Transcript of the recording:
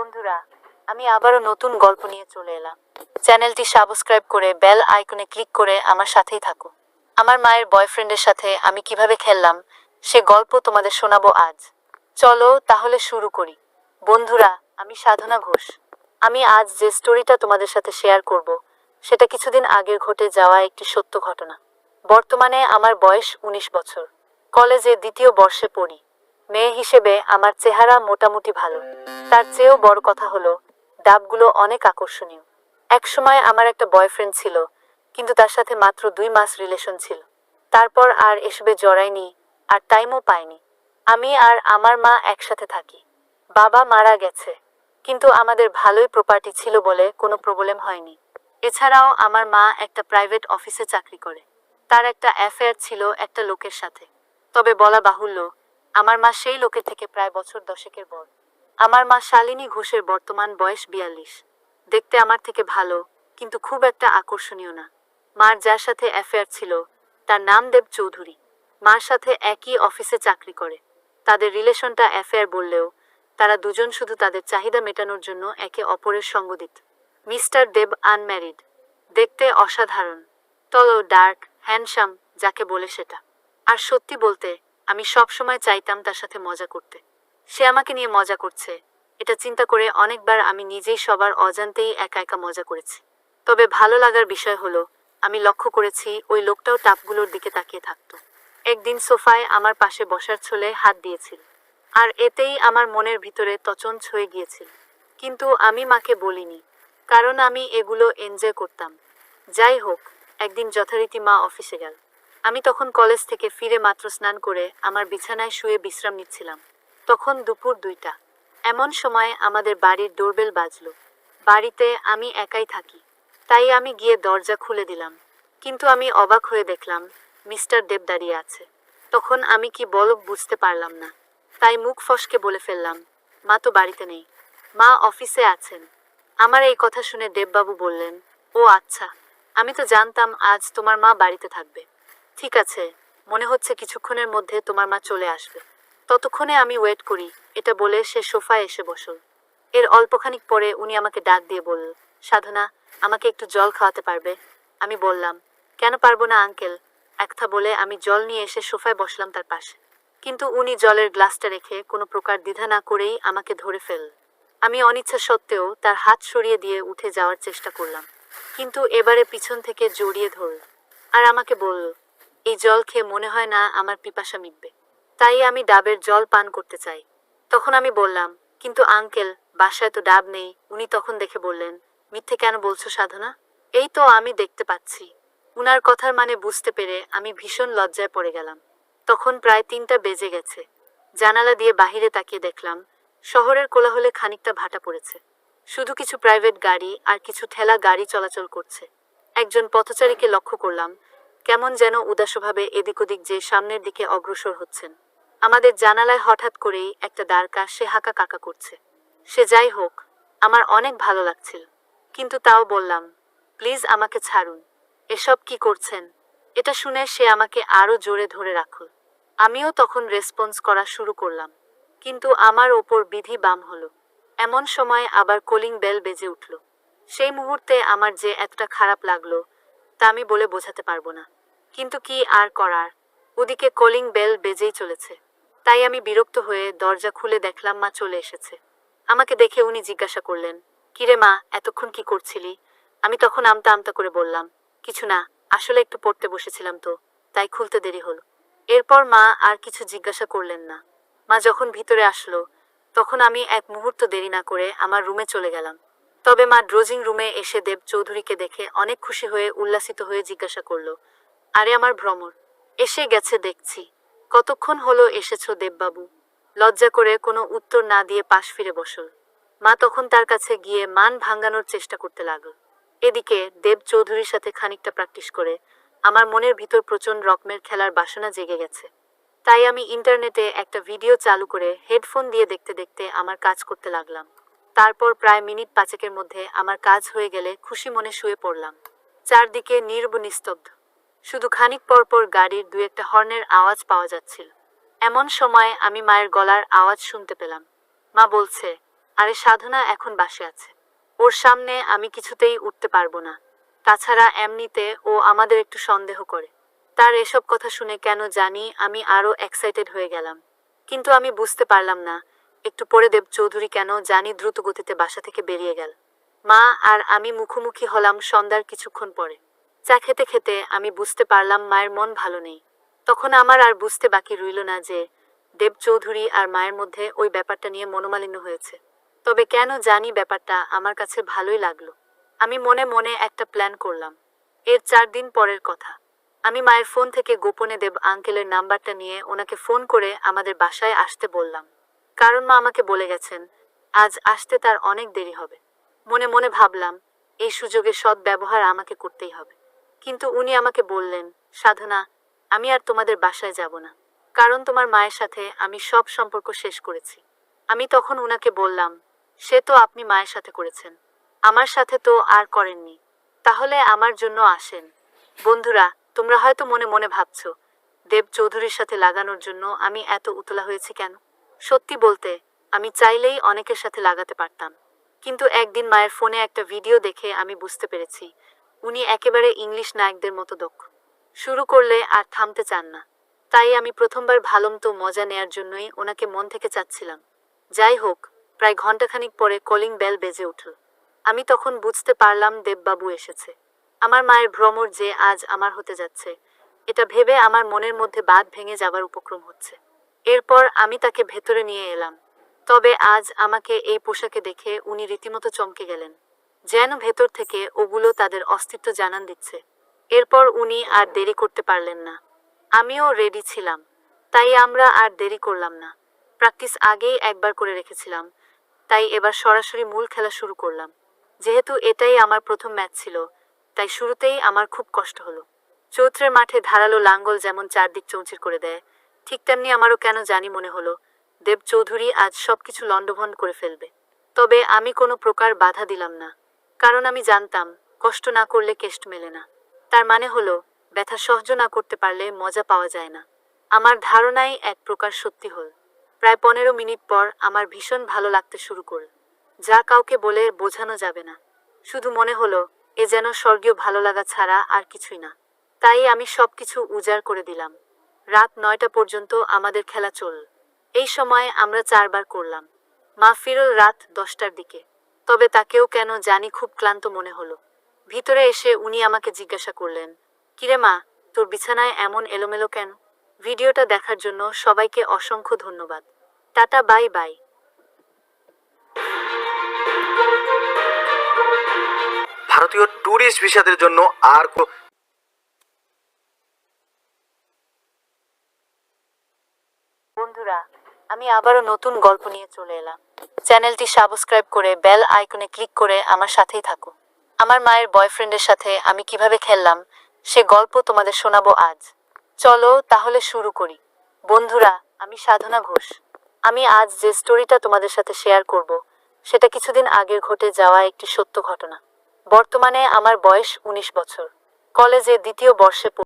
বন্ধুরা, আমি আবারও নতুন গল্প নিয়ে চলে এলাম। চ্যানেলটি সাবস্ক্রাইব করে বেল আইকনে ক্লিক করে আমার সাথেই থাকো। আমার মায়ের বয়ফ্রেন্ডের সাথে আমি কিভাবে খেললাম সে গল্প তোমাদের শোনাবো আজ। চলো তাহলে শুরু করি। বন্ধুরা, আমি সাধনা ঘোষ। আমি আজ যে স্টোরিটা তোমাদের সাথে শেয়ার করব সেটা কিছুদিন আগের ঘটে যাওয়া একটি সত্য ঘটনা। বর্তমানে আমার বয়স ১৯ বছর। কলেজে দ্বিতীয় বর্ষে পড়ি। মেয়ে হিসেবে আমার চেহারা মোটামুটি ভালো। তার চেয়েও বড় কথা হলো ডাবগুলো অনেক আকর্ষণীয়। একসময় আমার একটা বয়ফ্রেন্ড ছিল, কিন্তু তার সাথে মাত্র ২ মাস রিলেশন ছিল। তারপর আর এসবে জড়াইনি, আর টাইমও পাইনি। আমি আর আমার মা একসাথে থাকি। বাবা মারা গেছে, কিন্তু আমাদের ভালোই প্রপার্টি ছিল বলে কোনো প্রবলেম হয়নি। এছাড়াও আমার মা একটা প্রাইভেট অফিসে চাকরি করে। তার একটা অ্যাফেয়ার ছিল একটা লোকের সাথে। তবে বলা বাহুল্য, আমার মা সেই লোকের থেকে প্রায় বছর ১০-এর বড়। আমার মা শালিনী ঘোষের বর্তমান বয়স ৪২। দেখতে আমার থেকে ভালো, কিন্তু খুব একটা আকর্ষণীয় না। মার যার সাথে অ্যাফেয়ার ছিল তার নাম দেব চৌধুরী। মার সাথে একই অফিসে চাকরি করে। তাদের রিলেশনটা অ্যাফেয়ার বললেও তারা দুজন শুধু তাদের চাহিদা মেটানোর জন্য একে অপরের সঙ্গ দিত। মিস্টার দেব আনম্যারিড। দেখতে অসাধারণ, তল, ডার্ক, হ্যান্ডসাম যাকে বলে সেটা। আর সত্যি বলতে, আমি সব সময় চাইতাম তার সাথে মজা করতে। সে আমাকে নিয়ে মজা করছে এটা চিন্তা করে অনেকবার আমি নিজেই সবার অজান্তেই একা একা মজা করেছি। তবে ভালো লাগার বিষয় হলো, আমি লক্ষ্য করেছি ওই লোকটাও টাপগুলোর দিকে তাকিয়ে থাকতো। একদিন সোফায় আমার পাশে বসার ছলে হাত দিয়েছিল, আর এতেই আমার মনের ভিতরে তছনছ হয়ে গিয়েছিল। কিন্তু আমি মাকে বলিনি, কারণ আমি এগুলো এনজয় করতাম। যাই হোক, একদিন যথারীতি মা অফিসে গেল। আমি তখন কলেজ থেকে ফিরে মাত্র স্নান করে আমার বিছানায় শুয়ে বিশ্রাম নিচ্ছিলাম। তখন দুপুর ২টা। এমন সময় আমাদের বাড়ির ডোরবেল বাজলো। বাড়িতে আমি একাই থাকি, তাই আমি গিয়ে দরজা খুলে দিলাম। কিন্তু আমি অবাক হয়ে দেখলাম মিস্টার দেব দাঁড়িয়ে আছে। তখন আমি কি বলব বুঝতে পারলাম না, তাই মুখ ফসকে বলে ফেললাম, মা তো বাড়িতে নেই, মা অফিসে আছেন। আমার এই কথা শুনে দেববাবু বললেন, ও আচ্ছা, আমি তো জানতাম আজ তোমার মা বাড়িতে থাকবে। ঠিক আছে, মনে হচ্ছে কিছুক্ষণের মধ্যে তোমার মা চলে আসবে। ততক্ষণে আমি ওয়েট করি, এটা বলে সে সোফায় এসে বসল। এর অল্পখানিক পরে উনি আমাকে ডাক দিয়ে বলল, সাধনা, আমাকে একটু জল খাওয়াতে পারবে? আমি বললাম, কেন পারবো না আঙ্কেল। একটা বলে আমি জল নিয়ে এসে সোফায় বসলাম তার পাশে। কিন্তু উনি জলের গ্লাসটা রেখে কোনো প্রকার দ্বিধা না করেই আমাকে ধরে ফেলল। আমি অনিচ্ছা সত্ত্বেও তার হাত সরিয়ে দিয়ে উঠে যাওয়ার চেষ্টা করলাম, কিন্তু এবারে পিছন থেকে জড়িয়ে ধরল। আর আমাকে বলল, এই জল খেয়ে মনে হয় না আমার পিপাসা মিটবে, তাই আমি ডাবের জল পান করতে চাই। তখন আমি বললাম, কিন্তু আঙ্কেল, বাসায় তো ডাব নেই। উনি তখন দেখে বললেন, মিথ্যে কেন বলছো সাধনা? এই তো আমি দেখতে পাচ্ছি। উনার কথার মানে বুঝতে পেরে আমি ভীষণ লজ্জায় পড়ে গেলাম। তখন প্রায় ৩টা বেজে গেছে। জানালা দিয়ে বাহিরে তাকিয়ে দেখলাম শহরের কোলাহলে খানিকটা ভাটা পড়েছে। শুধু কিছু প্রাইভেট গাড়ি আর কিছু ঠেলা গাড়ি চলাচল করছে। একজন পথচারীকে লক্ষ্য করলাম, কেমন যেন উদাসভাবে এদিক ওদিক যে সামনের দিকে অগ্রসর হচ্ছেন। আমাদের জানালায় হঠাৎ করেই একটা দ্বারকা সে হাঁকা কাকা করছে। সে যাই হোক, আমার অনেক ভালো লাগছিল, কিন্তু তাও বললাম, প্লিজ আমাকে ছাড়ুন, এসব কি করছেন? এটা শুনে সে আমাকে আরো জোরে ধরে রাখল। আমিও তখন রেসপন্স করা শুরু করলাম, কিন্তু আমার ওপর বিধি বাম হলো। এমন সময় আবার কলিং বেল বেজে উঠল। সেই মুহূর্তে আমার যে এতটা খারাপ লাগলো তা আমি বলে বোঝাতে পারবো না। কিন্তু কি আর করার, ওদিকে কলিং বেল বেজেই চলেছে। তাই আমি বিরক্ত হয়ে দরজা খুলে দেখলাম মা চলে এসেছে। আমাকে দেখে উনি জিজ্ঞাসা করলেন, কিরে মা, এতক্ষণ কি করছিলি? আমি তখন আমতা আমতা করে বললাম, কিছু না, আসলে একটু পড়তে বসেছিলাম তো, তাই খুলতে দেরি হলো। এরপর মা আর কিছু জিজ্ঞাসা করলেন না। মা যখন ভিতরে আসলো তখন আমি এক মুহূর্ত দেরি না করে আমার রুমে চলে গেলাম। তবে মা ড্রজিং রুমে এসে দেব চৌধুরীকে দেখে অনেক খুশি হয়ে উল্লাসিত হয়ে জিজ্ঞাসা করলো, আরে আমার ভ্রমর এসে গেছে দেখছি। কতক্ষণ হলো এসেছো দেববাবু? লজ্জা করে কোনো উত্তর না দিয়ে পাশ ফিরে বসল। মা তখন তার কাছে গিয়ে মান ভাঙানোর চেষ্টা করতে লাগল। এদিকে দেব চৌধুরীর সাথে খানিকটা প্র্যাকটিস করে আমার মনের ভিতর প্রচণ্ড রকমের খেলার বাসনা জেগে গেছে। তাই আমি ইন্টারনেটে একটা ভিডিও চালু করে হেডফোন দিয়ে দেখতে দেখতে আমার কাজ করতে লাগলাম। তারপর প্রায় মিনিট ৫-এর মধ্যে আমার কাজ হয়ে গেলে খুশি মনে শুয়ে পড়লাম। চারদিকে নিস্তব্ধ। শুধু খানিক পর পর গাড়ির ২-১টা হর্নের আওয়াজ পাওয়া যাচ্ছিল। এমন সময় আমি মায়ের গলার আওয়াজ শুনতে পেলাম। মা বলছে, আরে সাধনা এখন বাসে আছে, ওর সামনে আমি কিছুতেই উঠতে পারবো না। তাছাড়া এমনিতে ও আমাদের একটু সন্দেহ করে। তার এসব কথা শুনে কেন জানি আমি আরো এক্সাইটেড হয়ে গেলাম। কিন্তু আমি বুঝতে পারলাম না একটু পরে দেব চৌধুরী কেন জানি দ্রুত গতিতে বাসা থেকে বেরিয়ে গেল। মা আর আমি মুখোমুখি হলাম সন্ধ্যার কিছুক্ষণ পরে। চা খেতে খেতে আমি বুঝতে পারলাম মায়ের মন ভালো নেই। তখন আমার আর বুঝতে বাকি রইল না যে দেব চৌধুরী আর মায়ের মধ্যে ওই ব্যাপারটা নিয়ে মনোমালিন্য হয়েছে। তবে কেন জানি ব্যাপারটা আমার কাছে ভালোই লাগলো। আমি মনে মনে একটা প্ল্যান করলাম। এর 4 দিন পরের কথা। আমি মায়ের ফোন থেকে গোপনে দেব আঙ্কেলের নাম্বারটা নিয়ে ওনাকে ফোন করে আমাদের বাসায় আসতে বললাম। কারণ মা আমাকে বলে গেছেন আজ আসতে তার অনেক দেরি হবে। মনে মনে ভাবলাম এই সুযোগের সদ্ব্যবহার আমাকে করতেই হবে। কিন্তু উনি আমাকে বললেন, সাধনা, আমি আর তোমাদের বাসায় যাব না। কারণ তোমার মায়ের সাথে আমি সব সম্পর্ক শেষ করেছি। আমি তখন উনাকে বললাম, সে তো আপনি মায়ের সাথে করেছেন, আমার সাথে তো আর করেননি। তাহলে আমার জন্য আসেন। বন্ধুরা, তোমরা হয়তো মনে মনে ভাবছো দেব চৌধুরীর সাথে লাগানোর জন্য আমি এত উতলা হয়েছি কেন। সত্যি বলতে আমি চাইলেই অনেকের সাথে লাগাতে পারতাম। কিন্তু একদিন মায়ের ফোনে একটা ভিডিও দেখে আমি বুঝতে পেরেছি উনি একেবারে ইংলিশ নায়কদের মতো দক্ষ। শুরু করলে আর থামতে চান না। তাই আমি প্রথমবার ভালোমতো মজা নেয়ার জন্যই ওনাকে মন থেকে চাচ্ছিলাম। যাই হোক, প্রায় ঘন্টাখানিক পরে কলিং বেল বেজে উঠল। আমি তখন বুঝতে পারলাম দেববাবু এসেছে। আমার মায়ের ভ্রমর যে আজ আমার হতে যাচ্ছে, এটা ভেবে আমার মনের মধ্যে বাঁধ ভেঙে যাবার উপক্রম হচ্ছে। এরপর আমি তাকে ভেতরে নিয়ে এলাম। তবে আজ আমাকে এই পোশাকে দেখে উনি রীতিমতো চমকে গেলেন, যেন ভেতর থেকে ওগুলো তাদের অস্তিত্ব জানান দিচ্ছে। এরপর উনি আর দেরি করতে পারলেন না। আমিও রেডি ছিলাম, তাই আমরা আর দেরি করলাম না। প্র্যাকটিস আগেই একবার করে রেখেছিলাম, তাই এবার সরাসরি মূল খেলা শুরু করলাম। যেহেতু এটাই আমার প্রথম ম্যাচ ছিল, তাই শুরুতেই আমার খুব কষ্ট হলো। চৌত্রের মাঠে ধারালো লাঙ্গল যেমন চারদিক চৌচির করে দেয়, ঠিক তেমনি আমারও কেন জানি মনে হলো দেব চৌধুরী আজ সবকিছু লণ্ডভণ্ড করে ফেলবে। তবে আমি কোনো প্রকার বাধা দিলাম না, কারণ আমি জানতাম কষ্ট না করলে কেষ্ট মেলে না। তার মানে হলো ব্যথা সহ্য না করতে পারলে মজা পাওয়া যায় না। আমার ধারণাই এক প্রকার সত্যি হল। প্রায় 15 মিনিট পর আমার ভীষণ ভালো লাগতে শুরু করল, যা কাউকে বলে বোঝানো যাবে না। শুধু মনে হলো এ যেন স্বর্গীয় ভালো লাগা ছাড়া আর কিছুই না। তাই আমি সবকিছু উজাড় করে দিলাম। রাত 9টা পর্যন্ত আমাদের খেলা চলল। এই সময় আমরা 4বার করলাম। মা ফিরল রাত 10টার দিকে। তবে তাকেও কেন জানি খুব ক্লান্ত মনে হলো। ভিতরে এসে উনি আমাকে জিজ্ঞাসা করলেন, কিরে মা, তোর বিছানায় এমন এলোমেলো কেন? ভিডিওটা দেখার জন্য সবাইকে অসংখ্য ধন্যবাদ। Tata, bye bye. ভারতীয় ট্যুরিস্ট ভিসাদের জন্য আর বন্ধুরা, আমি আবারও নতুন গল্প নিয়ে চলে এলাম। চ্যানেলটি সাবস্ক্রাইব করে বেল আইকনে ক্লিক করে আমার সাথেই থাকো। আমার মায়ের বয়ফ্রেন্ডের সাথে আমি কিভাবে খেললাম সে গল্প তোমাদের শোনাবো আজ। চলো তাহলে শুরু করি। বন্ধুরা, আমি সাধনা ঘোষ। আমি আজ যে স্টোরিটা তোমাদের সাথে শেয়ার করব সেটা কিছুদিন আগের ঘটে যাওয়া একটি সত্য ঘটনা। বর্তমানে আমার বয়স 19 বছর। কলেজে 2য় বর্ষে